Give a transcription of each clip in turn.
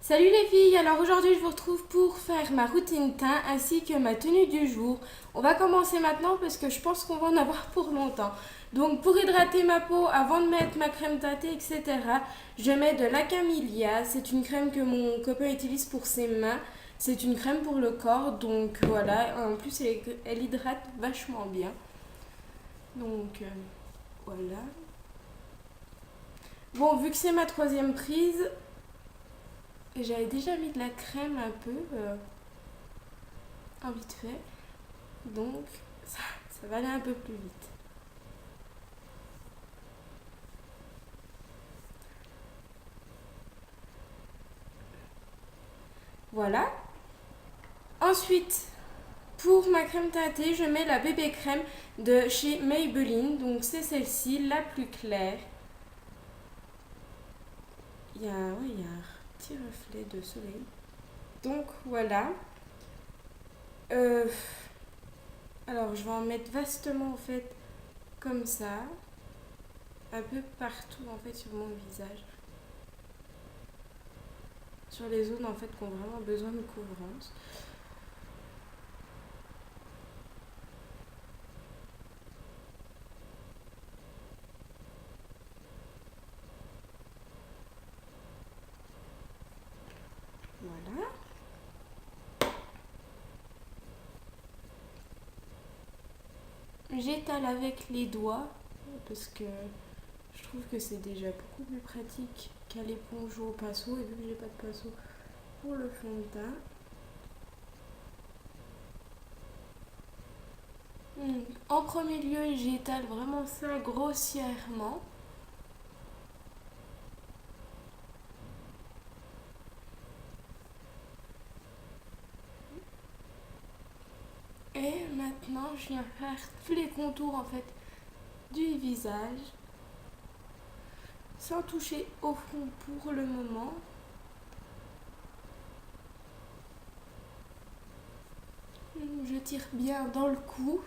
Salut les filles, alors aujourd'hui je vous retrouve pour faire ma routine teint ainsi que ma tenue du jour. On va commencer maintenant parce que je pense qu'on va en avoir pour longtemps. Donc pour hydrater ma peau, avant de mettre ma crème teintée, etc., je mets de la camélia. C'est une crème que mon copain utilise pour ses mains. C'est une crème pour le corps, donc voilà. En plus elle hydrate vachement bien. Donc voilà. Bon, vu que c'est ma troisième prise, j'avais déjà mis de la crème un peu. En vite fait. Donc, ça va aller un peu plus vite. Voilà. Ensuite, pour ma crème teintée, je mets la bébé crème de chez Maybelline. Donc, c'est celle-ci, la plus claire. Il y a un petit reflet de soleil. Donc, voilà. Euh, alors, je vais en mettre vastement, en fait, comme ça. Un peu partout, en fait, sur mon visage. Sur les zones, en fait, qui ont vraiment besoin de couvrance. Voilà. J'étale avec les doigts parce que je trouve que c'est déjà beaucoup plus pratique qu'à l'éponge ou au pinceau. Et vu que j'ai pas de pinceau pour le fond de teint. En premier lieu, j'étale vraiment ça grossièrement. Et maintenant, je viens faire tous les contours en fait du visage sans toucher au front pour le moment. Je tire bien dans le cou,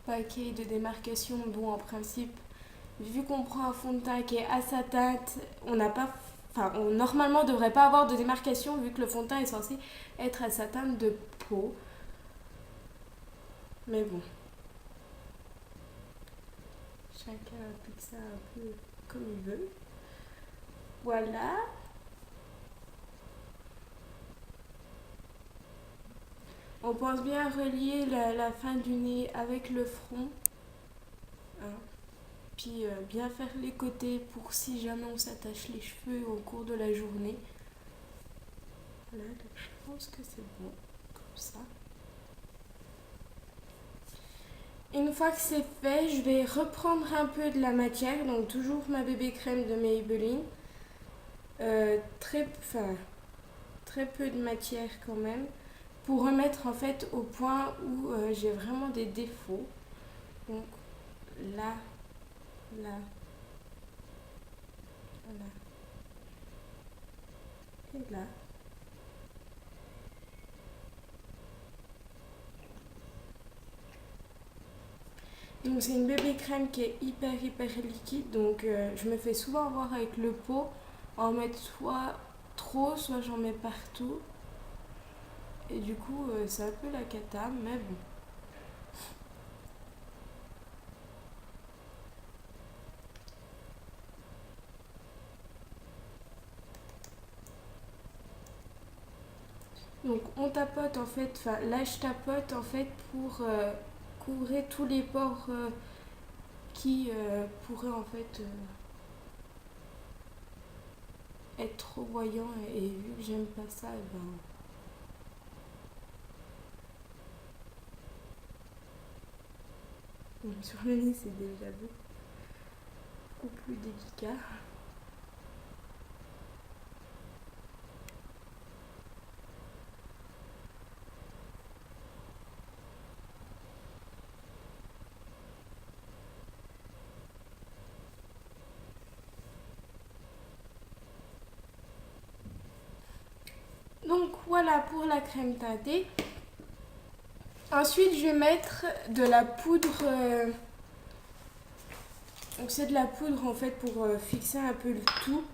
pas qu'il y ait de démarcation. Bon, en principe, vu qu'on prend un fond de teint qui est à sa teinte, on n'a pas, enfin, on normalement devrait pas avoir de démarcation vu que le fond de teint est censé être à sa teinte de peau. Mais bon, chacun applique ça un peu comme il veut. Voilà. On pense bien relier la fin du nez avec le front. Hein. Puis bien faire les côtés pour si jamais on s'attache les cheveux au cours de la journée. Voilà, donc je pense que c'est bon, comme ça. Une fois que c'est fait, je vais reprendre un peu de la matière, donc toujours ma bébé crème de Maybelline. Très peu de matière quand même, pour remettre en fait au point où j'ai vraiment des défauts. Donc là, là, là et là. Donc c'est une bébé crème qui est hyper liquide, donc je me fais souvent avoir avec le pot, en mettre soit trop, soit j'en mets partout. Et du coup c'est un peu la cata, mais bon. Donc on tapote en fait, enfin là je tapote en fait pour couvrir tous les pores qui pourraient en fait être trop voyants, et vu que j'aime pas ça, et ben, sur le nez c'est déjà beaucoup plus délicat. Donc voilà pour la crème teintée. Ensuite je vais mettre de la poudre, donc c'est de la poudre en fait pour fixer un peu le tout.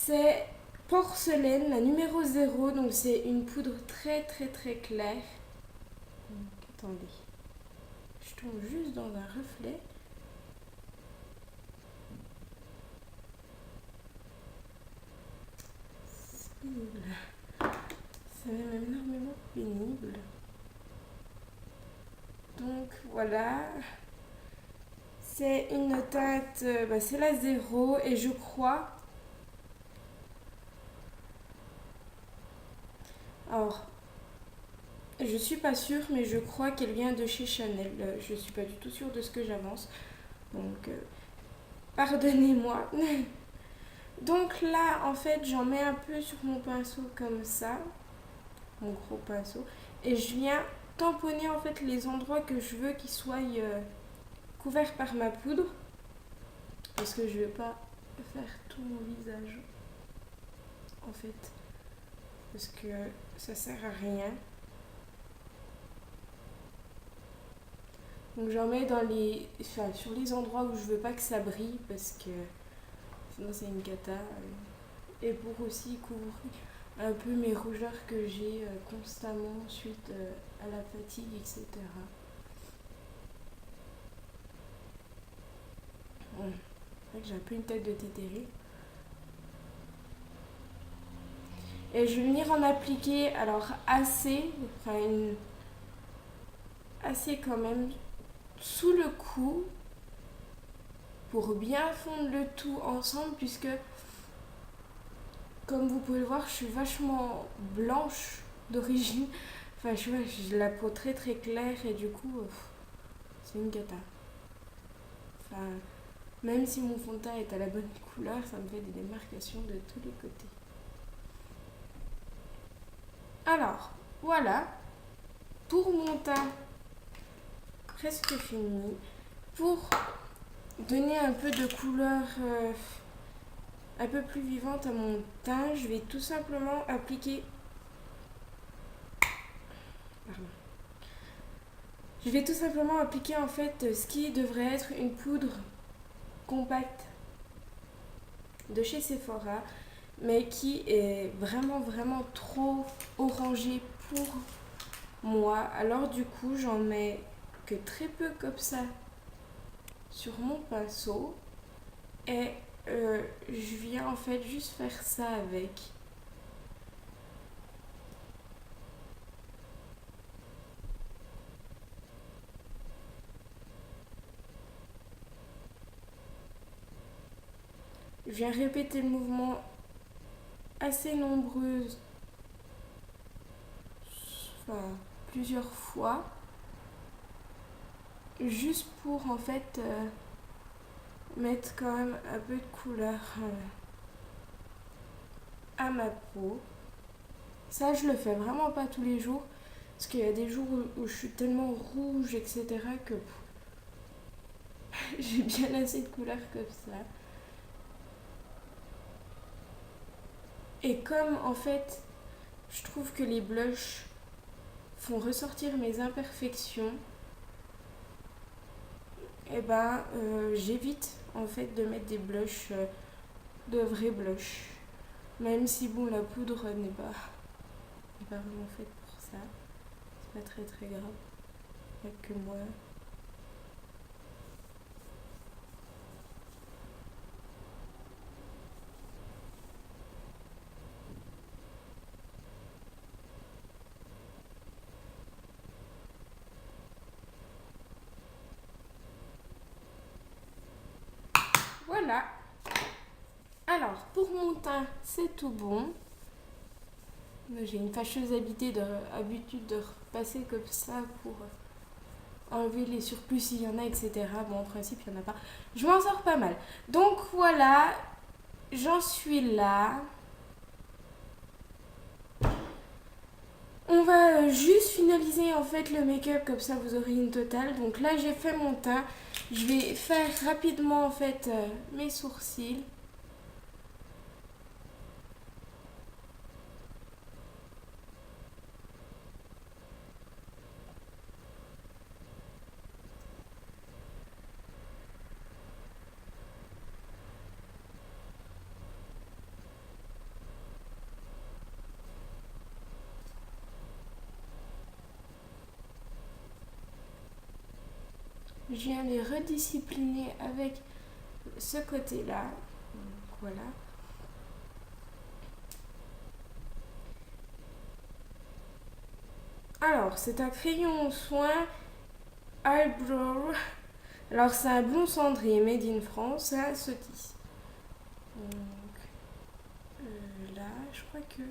C'est porcelaine, la numéro 0, donc c'est une poudre très très très claire. Donc, attendez, je tombe juste dans un reflet. C'est pénible. C'est même énormément pénible. Donc voilà. C'est une teinte, c'est la 0 et je crois. Alors, je suis pas sûre, mais je crois qu'elle vient de chez Chanel. Je suis pas du tout sûre de ce que j'avance. Donc, pardonnez-moi. Donc là, en fait, j'en mets un peu sur mon pinceau comme ça. Mon gros pinceau. Et je viens tamponner en fait les endroits que je veux qu'ils soient couverts par ma poudre. Parce que je vais pas faire tout mon visage. En fait. Parce que ça sert à rien. Donc j'en mets sur les endroits où je veux pas que ça brille parce que sinon c'est une cata. Et pour aussi couvrir un peu mes rougeurs que j'ai constamment suite à la fatigue, etc. Bon, c'est vrai que j'ai un peu une tête de tétéré. Et je vais venir en appliquer alors assez quand même sous le cou pour bien fondre le tout ensemble puisque comme vous pouvez le voir je suis vachement blanche d'origine. Enfin j'ai la peau très très claire et du coup c'est une cata. Enfin, même si mon fond de teint est à la bonne couleur, ça me fait des démarcations de tous les côtés. Alors, voilà, pour mon teint presque fini. Pour donner un peu de couleur un peu plus vivante à mon teint, je vais tout simplement appliquer... Pardon. Je vais tout simplement appliquer en fait ce qui devrait être une poudre compacte de chez Sephora, mais qui est vraiment vraiment trop orangée pour moi. Alors du coup j'en mets que très peu comme ça sur mon pinceau et je viens en fait juste faire ça avec. Je viens répéter le mouvement assez nombreuses, enfin plusieurs fois, juste pour en fait mettre quand même un peu de couleur à ma peau. Ça je le fais vraiment pas tous les jours parce qu'il y a des jours où je suis tellement rouge etc que j'ai bien assez de couleur comme ça. Et comme en fait je trouve que les blushs font ressortir mes imperfections, et j'évite en fait de mettre des blushs, de vrais blushs. Même si bon la poudre n'est pas vraiment faite pour ça. C'est pas très très grave. Il n'y a que moi. Voilà. Alors, pour mon teint, c'est tout bon. J'ai une fâcheuse habitude de repasser comme ça pour enlever les surplus s'il y en a, etc. Bon, en principe, il n'y en a pas. Je m'en sors pas mal. Donc voilà, j'en suis là. On va juste finaliser en fait le make-up, comme ça vous aurez une totale. Donc là, j'ai fait mon teint. Je vais faire rapidement en fait mes sourcils. Je viens les rediscipliner avec ce côté-là. Donc, voilà. Alors, c'est un crayon soin Eyebrow. Alors, c'est un blond cendré made in France, c'est un Sotis. Donc, là, je crois que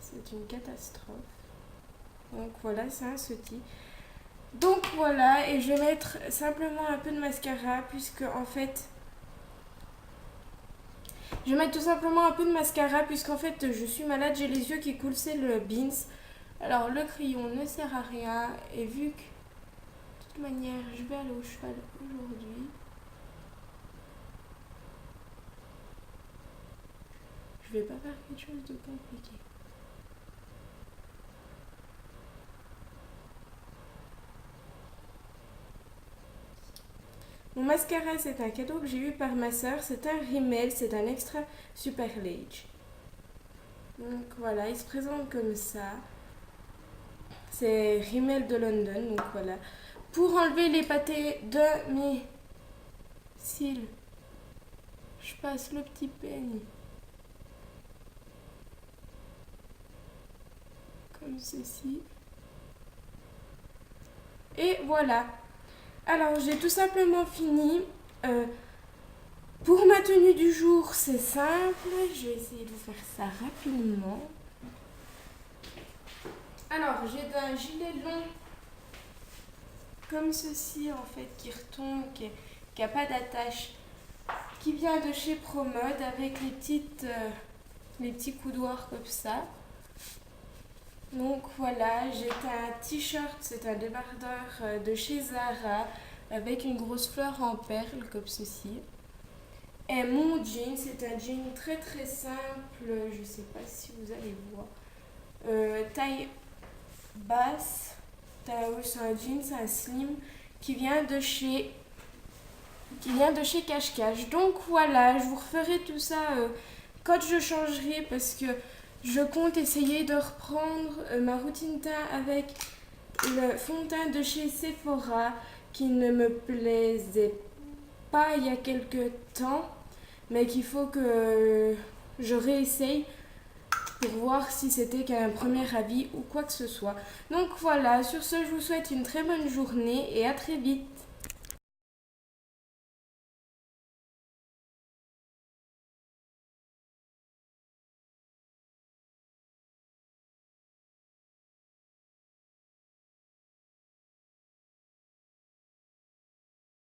c'est une catastrophe. Donc, voilà, c'est un Sotis. Donc, voilà, et je vais mettre simplement un peu de mascara, puisque en fait. Je vais mettre tout simplement un peu de mascara, puisqu'en fait, je suis malade, j'ai les yeux qui coulent, c'est le Beans. Alors, le crayon ne sert à rien, et vu que, de toute manière, je vais aller au cheval aujourd'hui, je vais pas faire quelque chose de compliqué. Mon mascara, c'est un cadeau que j'ai eu par ma soeur. C'est un Rimmel, c'est un extra super large. Donc voilà, il se présente comme ça. C'est Rimmel de London, donc voilà. Pour enlever les pâtés de mes cils, je passe le petit peigne. Comme ceci. Et voilà. Alors, j'ai tout simplement fini. Pour ma tenue du jour, c'est simple. Je vais essayer de vous faire ça rapidement. Alors, j'ai un gilet long comme ceci, en fait, qui retombe, qui n'a pas d'attache, qui vient de chez Promode avec les petits coudoirs comme ça. Donc voilà, j'ai un t-shirt, c'est un débardeur de chez Zara avec une grosse fleur en perles comme ceci. Et mon jean, c'est un jean très très simple, je sais pas si vous allez voir. Taille basse, c'est un jean, c'est un slim qui vient de chez Cache-Cache. Donc voilà, je vous referai tout ça quand je changerai parce que je compte essayer de reprendre ma routine teint avec le fond de teint de chez Sephora qui ne me plaisait pas il y a quelques temps, mais qu'il faut que je réessaye pour voir si c'était qu'un premier avis ou quoi que ce soit. Donc voilà, sur ce, je vous souhaite une très bonne journée et à très vite.